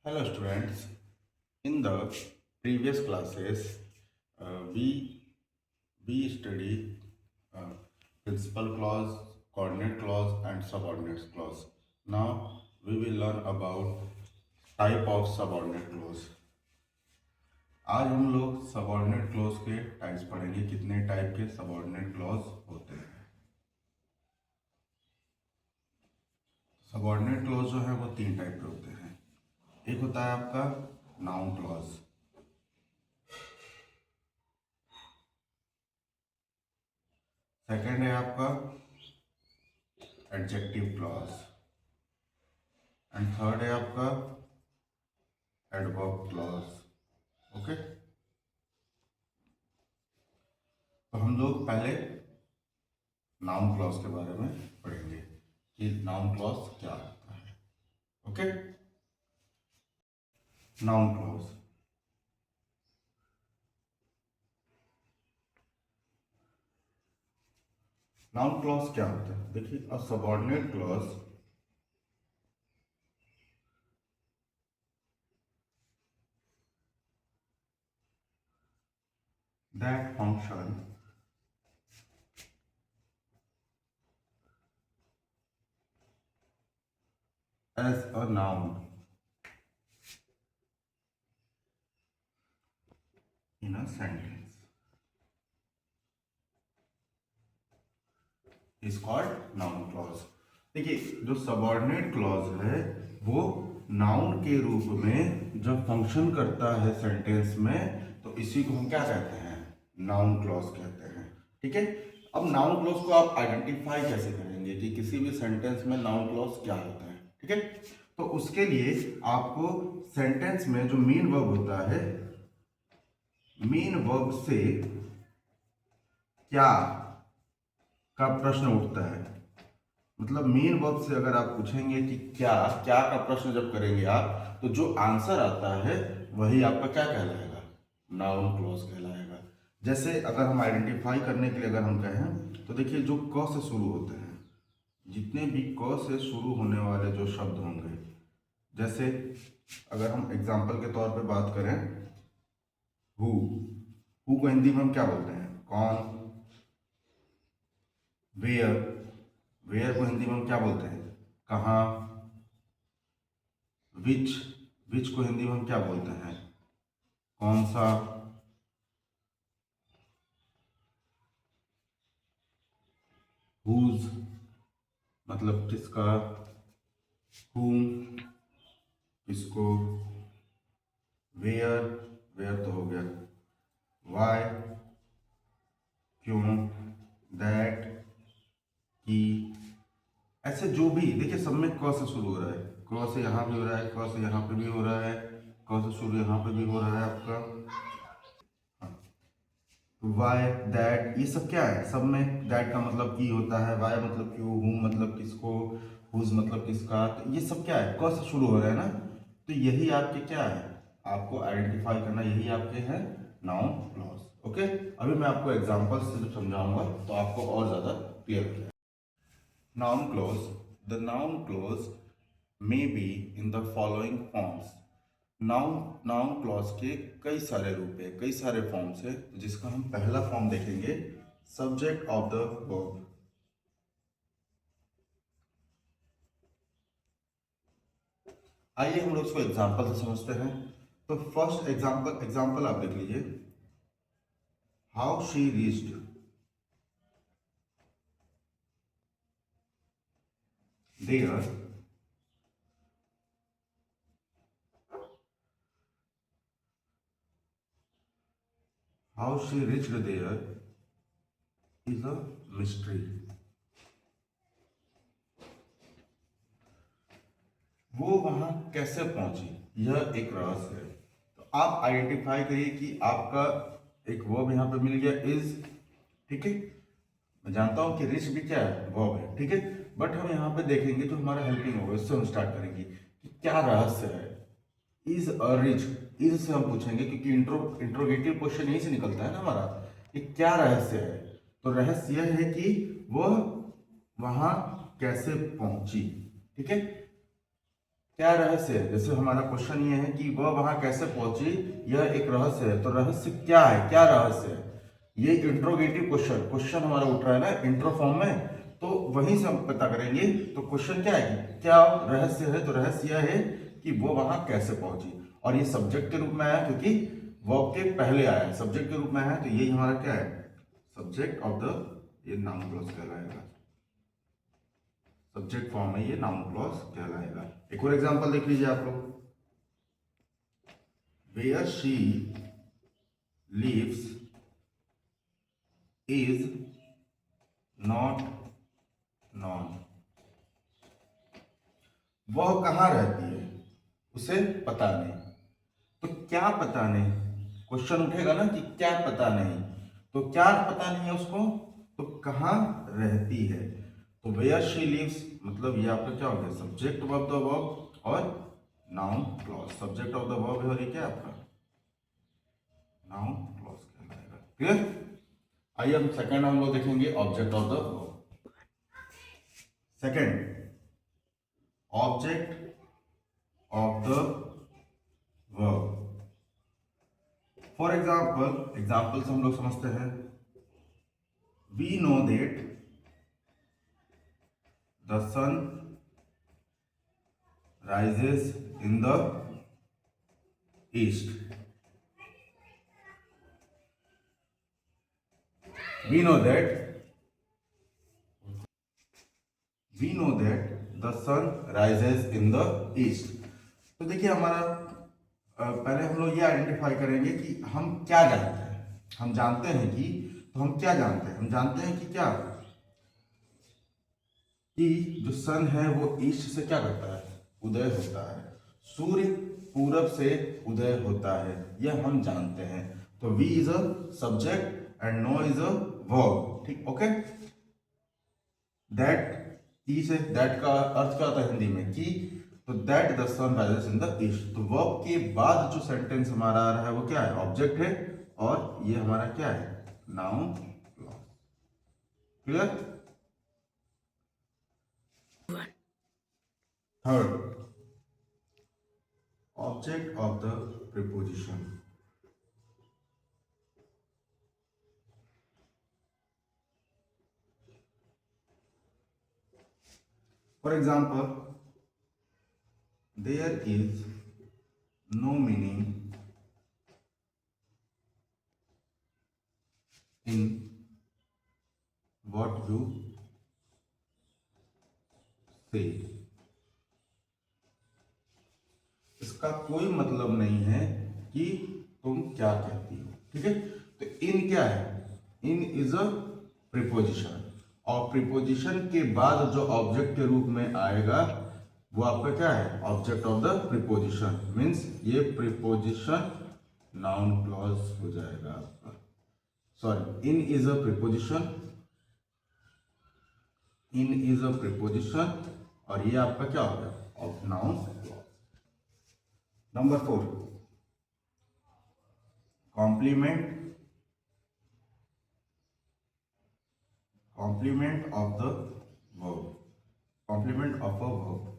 Hello students, in the previous classes we study uh, principal clause, coordinate clause and subordinate clause. Now we will learn about type of subordinate clause. आज हम लोग subordinate clause के types पढ़ेंगे, कितने type के subordinate clause होते हैं। Subordinate clause जो है वो तीन टाइप के होते हैं। एक होता है आपका नाउन क्लॉज, सेकंड है आपका एडजेक्टिव क्लॉज एंड थर्ड है आपका एडवर्ब क्लॉज। ओके, तो हम लोग पहले नाउन क्लॉज के बारे में पढ़ेंगे कि नाउन क्लॉज क्या होता है। Okay, noun clause noun clause क्या होता है? देखिए, a subordinate clause that function as a noun in a sentence is called noun clause। देखिए, जो सबऑर्डिनेट क्लॉज है वो नाउन के रूप में जब फंक्शन करता है सेंटेंस में, तो इसी को हम क्या कहते हैं? नाउन क्लॉज कहते हैं। ठीक है, अब नाउन क्लॉज को आप आइडेंटिफाई कैसे करेंगे कि किसी भी सेंटेंस में नाउन क्लॉज क्या होता है? ठीक है, तो उसके लिए आपको सेंटेंस में जो मेन वर्ब होता है, मेन वर्ब से क्या का प्रश्न उठता है। मतलब मेन वर्ब से अगर आप पूछेंगे कि क्या क्या का प्रश्न जब करेंगे आप, तो जो आंसर आता है वही आपका क्या कहलाएगा? नाउन क्लॉज कहलाएगा। जैसे अगर हम आइडेंटिफाई करने के लिए अगर हम कहें, तो देखिए, जो क से शुरू होते हैं, जितने भी क से शुरू होने वाले जो शब्द होंगे, जैसे अगर हम एग्जाम्पल के तौर पे बात करें, हु को हिंदी में हम क्या बोलते हैं? कौन। वेयर को हिंदी में हम क्या बोलते हैं? कहाँ। विच को हिंदी में हम क्या बोलते हैं? कौन सा। हुज मतलब किसका। whom किसको। वेयर तो हो गया। वाई क्यों। दैट की। ऐसे जो भी देखिए, सब में क से शुरू हो रहा है, क से यहाँ भी हो रहा है, क से यहाँ पे भी हो रहा है, क से शुरू यहाँ पे भी हो रहा है आपका। वाई, दैट, ये सब क्या है? सब में दैट का मतलब की होता है, वाई मतलब क्यों, हूम मतलब किसको, हुज मतलब किसका। तो ये सब क्या है? क से शुरू हो रहा है ना। तो यही आपके क्या है, आपको आइडेंटिफाई करना, यही आपके हैं नाउन क्लॉज। ओके, अभी मैं आपको एग्जांपल से जब समझाऊंगा तो आपको और ज्यादा क्लियर हो जाएगा। Noun clause, the noun clause may be in the following forms. Noun noun clause के कई सारे रूप है, कई सारे फॉर्म्स है, जिसका हम पहला फॉर्म देखेंगे, सब्जेक्ट ऑफ द वर्ब। आइए हम लोग इसको एग्जांपल से समझते हैं। तो फर्स्ट एग्जांपल आप देख लीजिए। How she reached there how she reached there is a mystery. वो वहां कैसे पहुंची, यह एक रहस्य है। तो आप आइडेंटिफाई करिए कि आपका एक वर्ब यहाँ पे मिल गया, इज। ठीक है, मैं जानता हूं कि रिच भी क्या है? वर्ब है। ठीक है, बट हम यहाँ पे देखेंगे जो हमारा हेल्पिंग होगा, इससे हम स्टार्ट करेंगे कि क्या रहस्य है। इज अ रिच, इज से हम पूछेंगे क्योंकि इंट्रोगेटिव क्वेश्चन यहीं से निकलता है ना हमारा, कि क्या रहस्य है। तो रहस्य यह है कि वह वहां कैसे पहुंची। ठीक है, क्या रहस्य है? जैसे हमारा क्वेश्चन ये है कि वह वहां कैसे पहुंची, यह एक रहस्य है। तो रहस्य क्या है, क्या रहस्य है? ये इंट्रोगेटिव क्वेश्चन हमारा उठ रहा है ना इंट्रो फॉर्म में, तो वहीं से हम पता करेंगे। तो क्वेश्चन क्या है कि क्या रहस्य है? तो रहस्य यह है कि वो वहां कैसे पहुंची, और ये सब्जेक्ट के रूप में आया क्योंकि वर्ब के पहले आया है, सब्जेक्ट के रूप में आया, तो यही हमारा क्या है, सब्जेक्ट ऑफ द, ये नाउन क्लॉज कहलाएगा। सब्जेक्ट फॉर्म में ये नाउन क्लॉज कहलाएगा। एक और एग्जांपल देख लीजिए आप लोग, where she lives is not known. वह कहाँ रहती है उसे पता नहीं। तो क्या पता नहीं, क्वेश्चन उठेगा ना कि क्या पता नहीं, तो क्या पता नहीं है उसको, तो कहाँ रहती है। तो वेयर शी लिव्स मतलब ये आपका क्या हो गया, सब्जेक्ट ऑफ द वर्ब और noun clause. Subject of the verb है और ये क्या आपका नाउन क्लॉज कहलाएगा। क्लियर? आइए हम सेकंड हम लोग देखेंगे object of the verb. Second, object of the verb. For examples हम लोग समझते हैं। We know that the sun rises in the east. We know that the sun rises in the east. तो देखिए हमारा पहले हम लोग ये आइडेंटिफाई करेंगे कि हम क्या जानते हैं। हम जानते हैं कि, तो हम क्या जानते हैं, हम जानते हैं कि क्या, कि जो सन है वो ईस्ट से क्या करता है, उदय होता है। सूर्य पूरब से उदय होता है, यह हम जानते हैं। तो we is a subject and no is a verb. ठीक, ओके। दैट, ई से दैट का अर्थ क्या होता है हिंदी में, कि, तो that the sun rises in the east. तो वर्ब के बाद जो सेंटेंस हमारा आ रहा है वो क्या है, ऑब्जेक्ट है, और ये हमारा क्या है, noun clause. Clear? Third, object of the preposition. For example, there is no meaning in what you say। इसका कोई मतलब नहीं है कि तुम क्या कहती हो। ठीक है? तो इन क्या है, इन इज अ प्रीपोजिशन, और प्रीपोजिशन के बाद जो ऑब्जेक्ट के रूप में आएगा वो आपका क्या है, object of the preposition. Means ये प्रीपोजिशन नाउन क्लॉज हो जाएगा आपका। Sorry, in is a preposition, in is a preposition, और ये आपका क्या हो गया, of noun clause. Number 4, complement, complement of the verb, complement of a verb.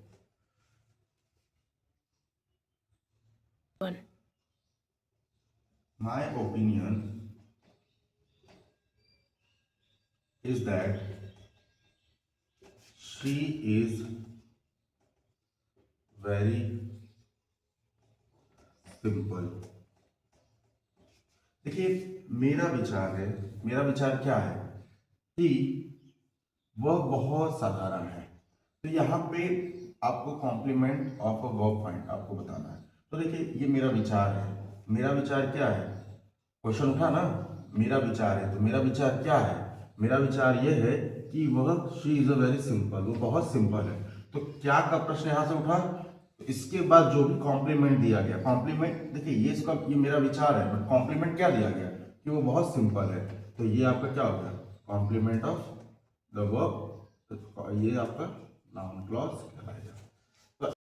My opinion is that she is very simple। देखिए मेरा विचार है, मेरा विचार क्या है कि वह बहुत साधारण है। तो यहाँ पे आपको complement of a verb find आपको बताना है। तो देखिए ये मेरा विचार है, मेरा विचार क्या है, क्वेश्चन उठा ना, मेरा विचार है, तो मेरा विचार क्या है, मेरा विचार ये है कि वह she is a very simple, वो बहुत सिंपल है। तो क्या का प्रश्न यहाँ से उठा, तो इसके बाद जो भी कॉम्प्लीमेंट दिया गया, कॉम्प्लीमेंट देखिए ये इसका, ये मेरा विचार है, बट कॉम्प्लीमेंट क्या दिया गया कि वो बहुत सिंपल है। तो ये आपका क्या हो गया, कॉम्प्लीमेंट ऑफ द वर्ब। तो ये आपका नाउन क्लॉज